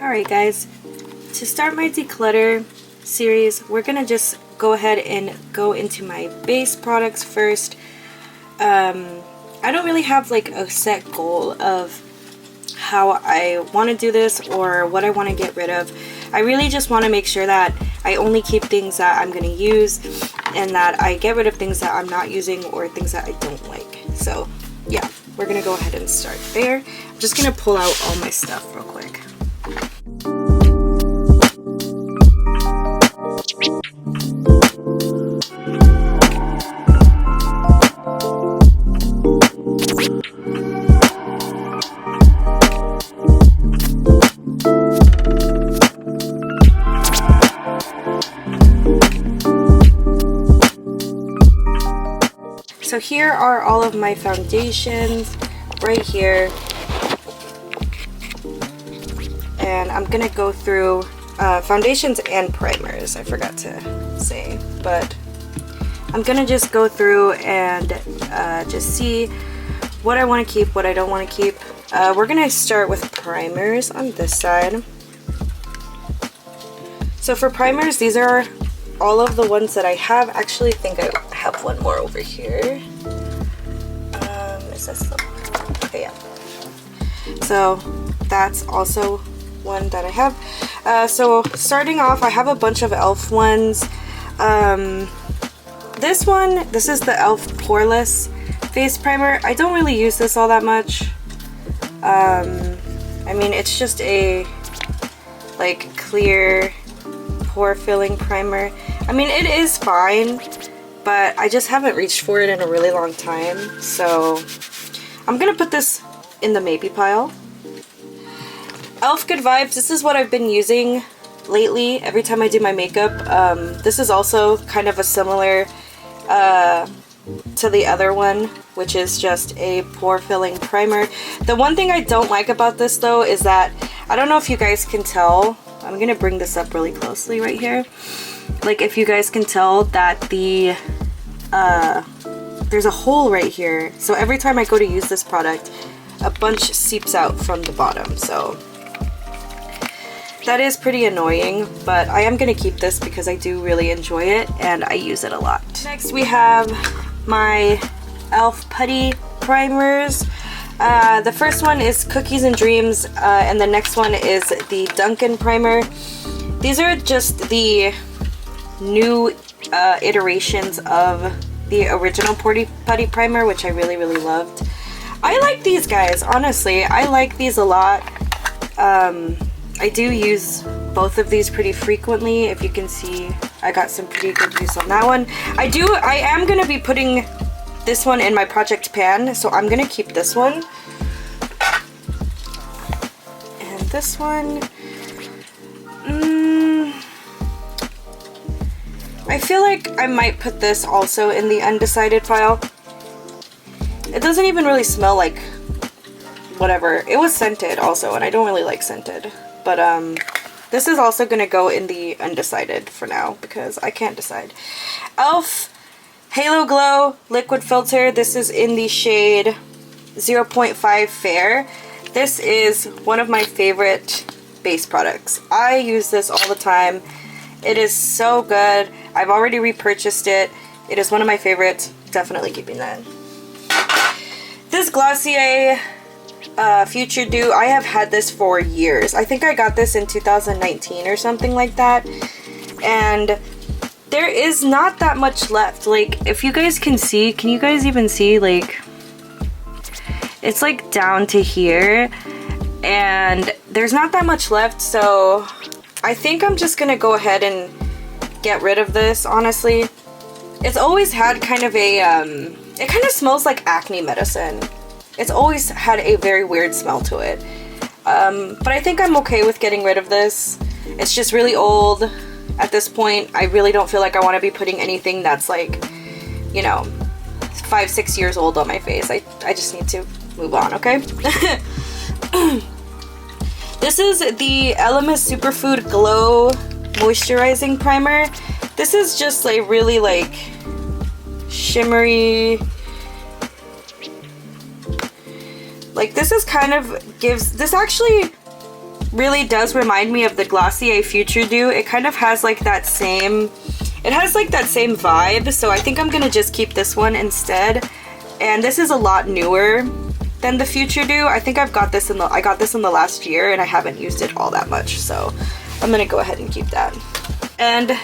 Alright guys, to start my declutter series, we're gonna just go ahead and go into my base products first. I don't really have like a set goal of how I want to do this or what I want to get rid of. I really just want to make sure that I only keep things that I'm going to use and that I get rid of things that I'm not using or things that I don't like. So yeah, we're going to go ahead and start there. I'm just going to pull out all my stuff real quick. So here are all of my foundations right here, and I'm gonna go through foundations and primers. I forgot to say, but I'm gonna just go through and just see what I want to keep, what I don't want to keep. We're gonna start with primers on this side. So for primers, these are all of the ones that I have. Actually, I think I have one more over here. Is this the... Okay, yeah. So that's also one that I have. So starting off, I have a bunch of e.l.f. ones. This one, this is the e.l.f. Poreless Face Primer. I don't really use this all that much. I mean, it's just a like clear pore filling primer. I mean, it is fine, but I just haven't reached for it in a really long time, so I'm gonna put this in the maybe pile. e.l.f. Good Vibes, this is what I've been using lately every time I do my makeup. This is also kind of a similar to the other one, which is just a pore filling primer. The one thing I don't like about this though is that, I don't know if you guys can tell, I'm gonna bring this up really closely right here. Like, if you guys can tell that the there's a hole right here, so every time I go to use this product, a bunch seeps out from the bottom, so that is pretty annoying, but I am gonna keep this because I do really enjoy it and I use it a lot. Next we have my e.l.f. Putty primers. The first one is Cookies and Dreams, and the next one is the Dunkin' primer. These are just the new iterations of the original Putty primer, which I really loved. I like these guys, honestly. I like these a lot. I do use both of these pretty frequently. If you can see, I got some pretty good use on that one. I am going to be putting this one in my project pan, so I'm going to keep this one. And this one, I feel like I might put this also in the undecided pile. It doesn't even really smell like whatever. It was scented also, and I don't really like scented. But this is also going to go in the undecided for now because I can't decide. e.l.f. Halo Glow Liquid Filter. This is in the shade 0.5 Fair. This is one of my favorite base products. I use this all the time. It is so good. I've already repurchased it. It is one of my favorites. Definitely keeping that. This Glossier Future Dew, I have had this for years. I think I got this in 2019 or something like that. And there is not that much left. Like, if you guys can see, can you guys even see, like, it's like down to here. And there's not that much left, so I think I'm just gonna go ahead and get rid of this, honestly. It's always had kind of a, it kind of smells like acne medicine. It's always had a very weird smell to it. But I think I'm okay with getting rid of this. It's just really old at this point. I really don't feel like I want to be putting anything that's like, you know, 5-6 years old on my face. I just need to move on, okay? This is the Elemis Superfood Glow Moisturizing Primer. This is just like really like shimmery. Like, this is kind of gives, this actually really does remind me of the Glossier Future Dew. It kind of has like that same, it has like that same vibe, so I think I'm gonna just keep this one instead. And this is a lot newer than the Future Dew. I think I got this in the last year and I haven't used it all that much, so I'm gonna go ahead and keep that. And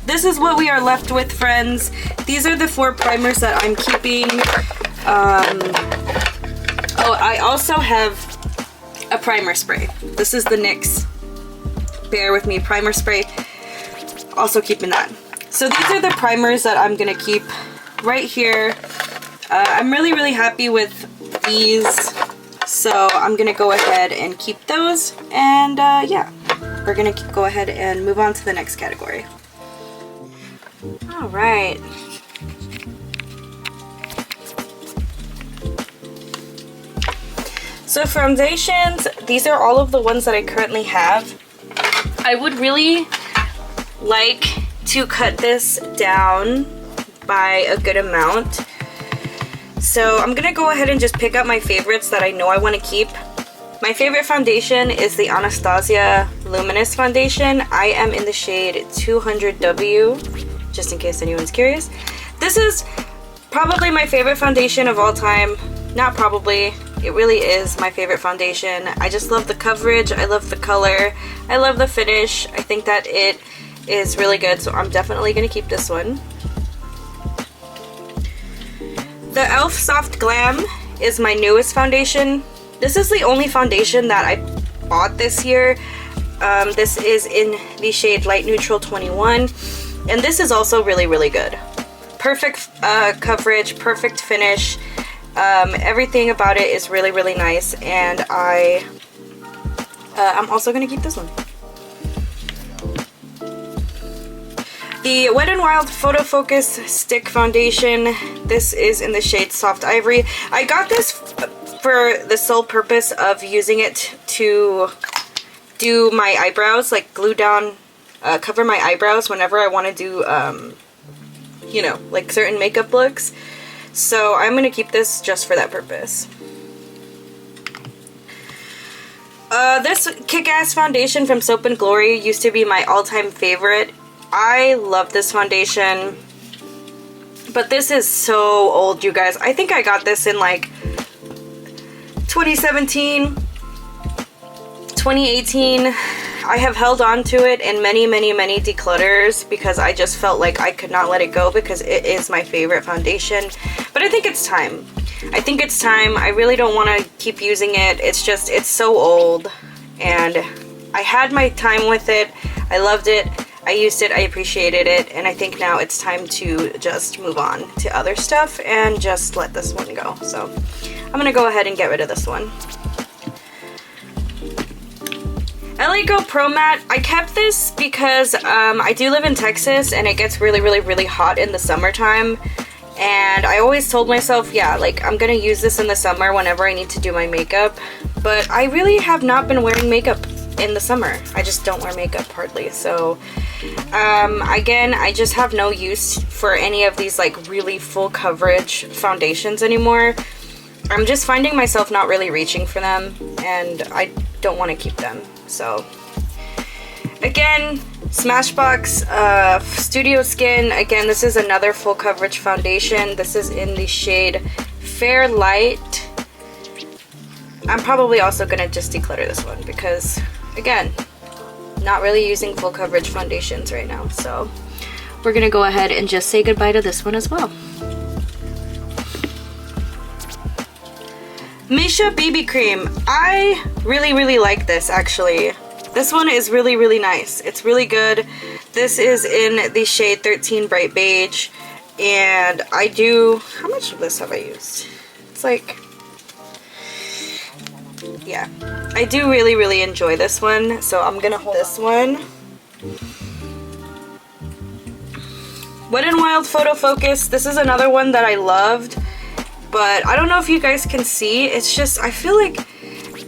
this is what we are left with, friends. These are the 4 primers that I'm keeping. Oh, I also have a primer spray. This is the NYX Bear With Me primer spray. Also keeping that. So these are the primers that I'm gonna keep right here. I'm really happy with these, so I'm gonna go ahead and keep those. And yeah, we're gonna go ahead and move on to the next category. All right. So foundations, these are all of the ones that I currently have. I would really like to cut this down by a good amount. So I'm gonna go ahead and just pick up my favorites that I know I want to keep. My favorite foundation is the Anastasia Luminous Foundation. I am in the shade 200W, just in case anyone's curious. This is probably my favorite foundation of all time. Not probably, it really is my favorite foundation. I just love the coverage, I love the color, I love the finish. I think that it is really good, so I'm definitely gonna keep this one. The e.l.f. Soft Glam is my newest foundation. This is the only foundation that I bought this year. This is in the shade Light Neutral 21, and this is also really good. Perfect coverage, perfect finish. Everything about it is really nice, and I'm also gonna keep this one. The Wet n Wild Photo Focus Stick Foundation. This is in the shade Soft Ivory. I got this for the sole purpose of using it to do my eyebrows, like glue down, cover my eyebrows whenever I want to do, you know, like certain makeup looks. So I'm going to keep this just for that purpose. This Kick-Ass foundation from Soap & Glory used to be my all-time favorite. I love this foundation, but this is so old, you guys. I think I got this in like 2017, 2018. I have held on to it in many declutters because I just felt like I could not let it go because it is my favorite foundation. But I think it's time. I think it's time. I really don't want to keep using it. It's just, it's so old, and I had my time with it. I loved it. I used it, I appreciated it, and I think now it's time to just move on to other stuff and just let this one go. So I'm gonna go ahead and get rid of this one. LA Go Pro Matte. I kept this because I do live in Texas and it gets really hot in the summertime. And I always told myself, yeah, like I'm gonna use this in the summer whenever I need to do my makeup. But I really have not been wearing makeup in the summer. I just don't wear makeup hardly. So again, I just have no use for any of these like really full coverage foundations anymore. I'm just finding myself not really reaching for them, and I don't want to keep them. So again, Smashbox Studio Skin. Again, this is another full coverage foundation. This is in the shade Fair Light. I'm probably also gonna just declutter this one because, again, not really using full coverage foundations right now. So we're gonna go ahead and just say goodbye to this one as well. Misha BB Cream. I really like this, actually. This one is really nice. It's really good. This is in the shade 13 Bright Beige, and I do, how much of this have I used? It's like, yeah, I do really enjoy this one, so I'm gonna hold this one. Wet n Wild Photo Focus. This is another one that I loved, but I don't know if you guys can see. It's just, I feel like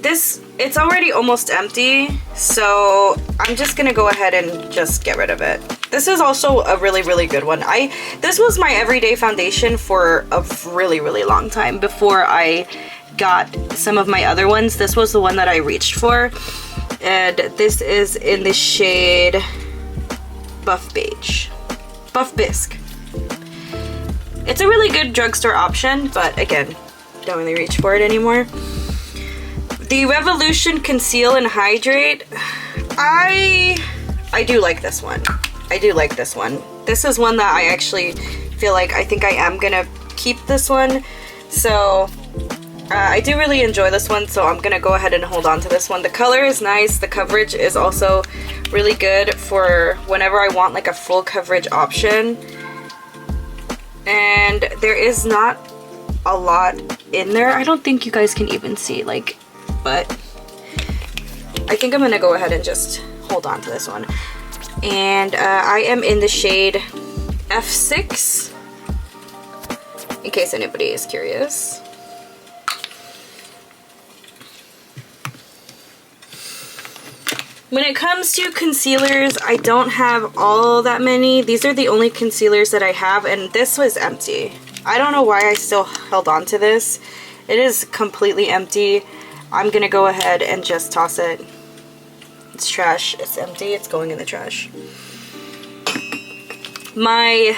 this, it's already almost empty, so I'm just gonna go ahead and just get rid of it. This is also a really good one. This was my everyday foundation for a really long time before I got some of my other ones. This was the one that I reached for, and this is in the shade Buff Beige. Buff Bisque. It's a really good drugstore option, but again, don't really reach for it anymore. The Revolution Conceal and Hydrate. I do like this one. I do like this one. This is one that I actually feel like I think I am gonna keep this one. So I do really enjoy this one, so I'm gonna go ahead and hold on to this one. The color is nice. The coverage is also really good for whenever I want like a full coverage option. And there is not a lot in there. I don't think you guys can even see, like, but I think I'm gonna go ahead and just hold on to this one. And I am in the shade F6, in case anybody is curious. When it comes to concealers, I don't have all that many. These are the only concealers that I have, and this was empty. I don't know why I still held on to this. It is completely empty. I'm gonna go ahead and just toss it. It's trash. It's empty. It's going in the trash. My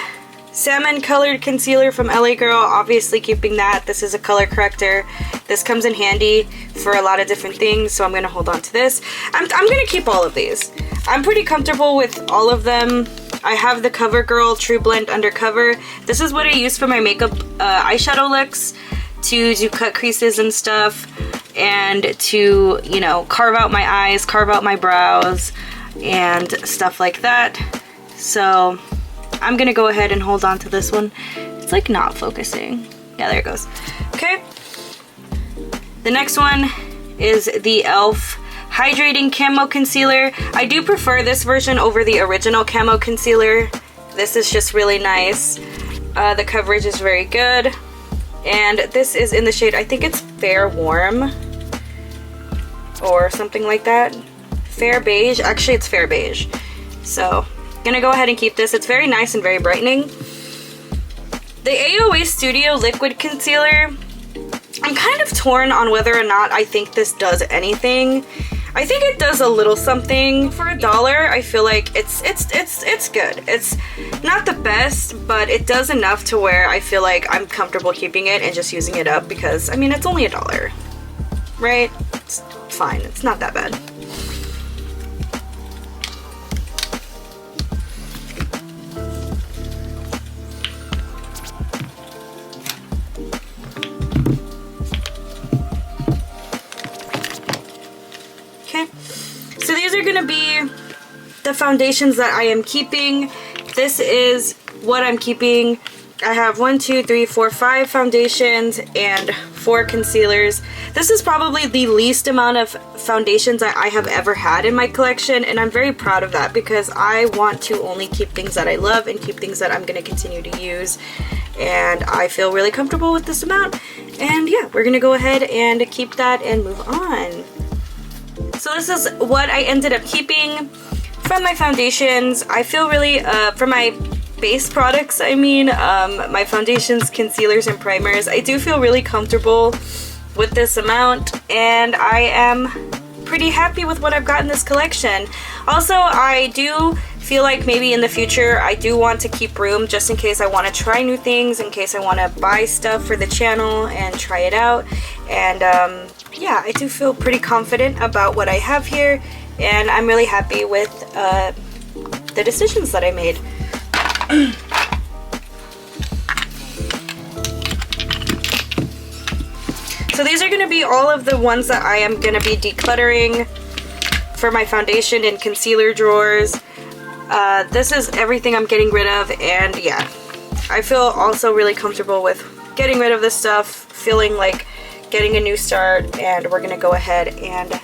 salmon colored concealer from LA Girl, obviously keeping that. This is a color corrector. This comes in handy for a lot of different things, so I'm going to hold on to this. I'm going to keep all of these. I'm pretty comfortable with all of them. I have the CoverGirl True Blend Undercover. This is what I use for my makeup eyeshadow looks, to do cut creases and stuff, and to, you know, carve out my eyes, carve out my brows, and stuff like that. So I'm gonna go ahead and hold on to this one. It's like not focusing. Yeah, there it goes. Okay. The next one is the e.l.f. Hydrating Camo Concealer. I do prefer this version over the original Camo Concealer. This is just really nice. The coverage is very good. And this is in the shade, I think it's Fair Warm or something like that. Fair Beige. Actually, it's Fair Beige. So gonna go ahead and keep this. It's very nice and very brightening. The AOA Studio Liquid Concealer, I'm kind of torn on whether or not I think this does anything. I think it does a little something. For $1, I feel like it's good. It's not the best, but it does enough to where I feel like I'm comfortable keeping it and just using it up, because I mean, it's only $1, right? It's fine. It's not that bad. So these are going to be the foundations that I am keeping. This is what I'm keeping. I have 5 foundations and 4 concealers. This is probably the least amount of foundations that I have ever had in my collection, and I'm very proud of that because I want to only keep things that I love and keep things that I'm going to continue to use. And I feel really comfortable with this amount. And yeah, we're going to go ahead and keep that and move on. So this is what I ended up keeping from my foundations. I feel really, for my base products, I mean, my foundations, concealers, and primers, I do feel really comfortable with this amount, and I am pretty happy with what I've got in this collection. Also, I do feel like maybe in the future I do want to keep room just in case I want to try new things, in case I want to buy stuff for the channel and try it out. And yeah, I do feel pretty confident about what I have here, and I'm really happy with the decisions that I made. So these are going to be all of the ones that I am going to be decluttering for my foundation and concealer drawers. This is everything I'm getting rid of, and yeah, I feel also really comfortable with getting rid of this stuff, feeling like getting a new start, and we're gonna go ahead and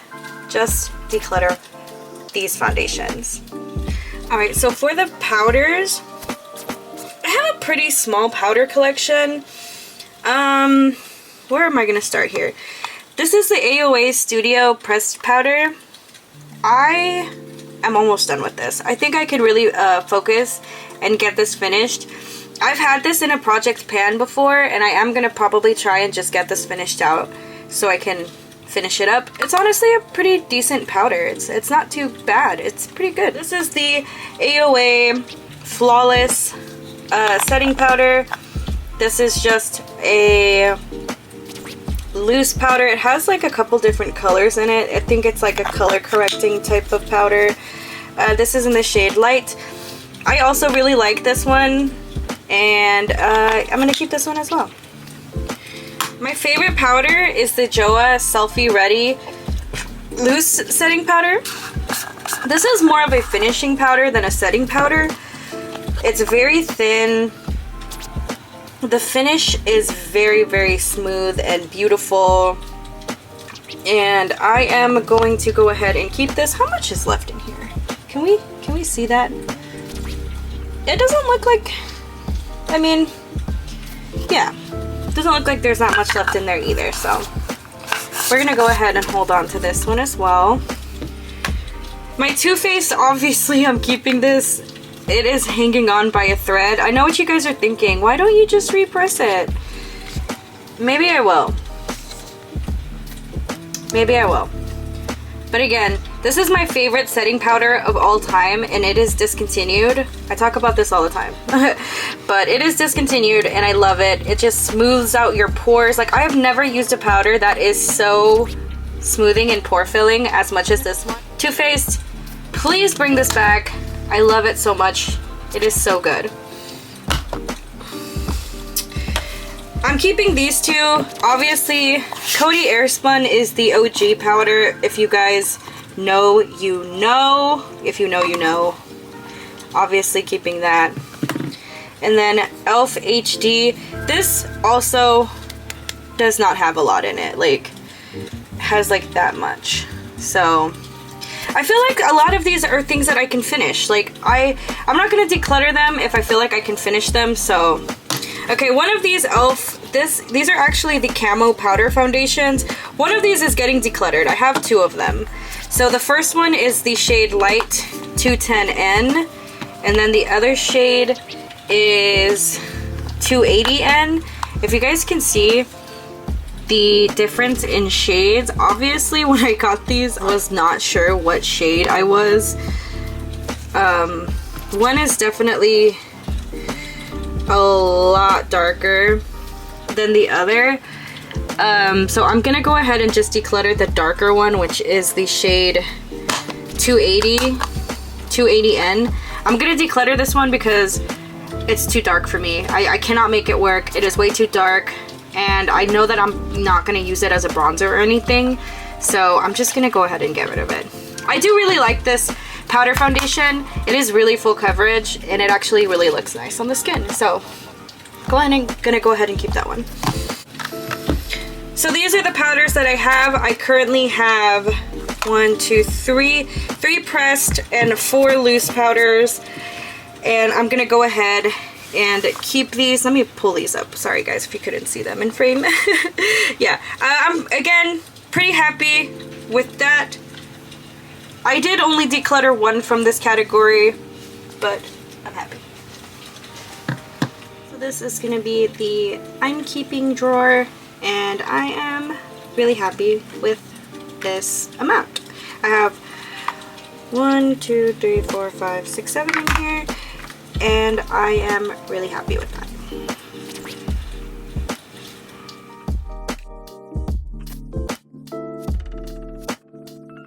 just declutter these foundations. Alright, so for the powders, I have a pretty small powder collection. Where am I gonna start here? This is the AOA Studio Pressed Powder. I am almost done with this. I think I could really focus and get this finished. I've had this in a project pan before, and I am going to probably try and just get this finished out so I can finish it up. It's honestly a pretty decent powder. It's not too bad. It's pretty good. This is the AOA Flawless setting powder. This is just a loose powder. It has like a couple different colors in it. I think it's like a color correcting type of powder. This is in the shade Light. I also really like this one, and I'm gonna keep this one as well. My favorite powder is the Joa Selfie Ready Loose Setting Powder. This is more of a finishing powder than a setting powder. It's very thin. The finish is very, very smooth and beautiful. And I am going to go ahead and keep this. How much is left in here? Can we see that? It doesn't look like, I mean, yeah. It doesn't look like there's not much left in there either, so we're gonna go ahead and hold on to this one as well. My Too Faced, obviously I'm keeping this. It is hanging on by a thread. I know what you guys are thinking. Why don't you just repress it? Maybe I will. Maybe I will. But again, this is my favorite setting powder of all time, and it is discontinued. I talk about this all the time. But it is discontinued, and I love it. It just smooths out your pores. Like, I have never used a powder that is so smoothing and pore filling as much as this one. Too Faced, please bring this back. I love it so much. It is so good. I'm keeping these two. Obviously, Coty Airspun is the OG powder. If you guys know, you know. If you know, you know. Obviously keeping that. And then e.l.f. HD. This also does not have a lot in it. Like, has like that much. So I feel like a lot of these are things that I can finish. Like, I'm not gonna declutter them if I feel like I can finish them. So okay, one of these e.l.f. These are actually the Camo Powder Foundations. One of these is getting decluttered. I have two of them. So the first one is the shade Light 210N, and then the other shade is 280N. If you guys can see the difference in shades, obviously when I got these, I was not sure what shade I was. One is definitely a lot darker than the other. So I'm gonna go ahead and just declutter the darker one, which is the shade 280N. I'm gonna declutter this one because it's too dark for me. I cannot make it work. It is way too dark, and I know that I'm not gonna use it as a bronzer or anything, so I'm just gonna go ahead and get rid of it. I do really like this powder foundation. It is really full coverage, and it actually really looks nice on the skin, so gonna go ahead and keep that one. So these are the powders that I have. I currently have 3 pressed and 4 loose powders, and I'm gonna go ahead and keep these. Let me pull these up. Sorry guys if you couldn't see them in frame. Yeah, I'm again pretty happy with that. I did only declutter one from this category, but I'm happy. So this is gonna be the I'm keeping drawer, and I am really happy with this amount. I have 1, 2, 3, 4, 5, 6, 7 in here, and I am really happy with that.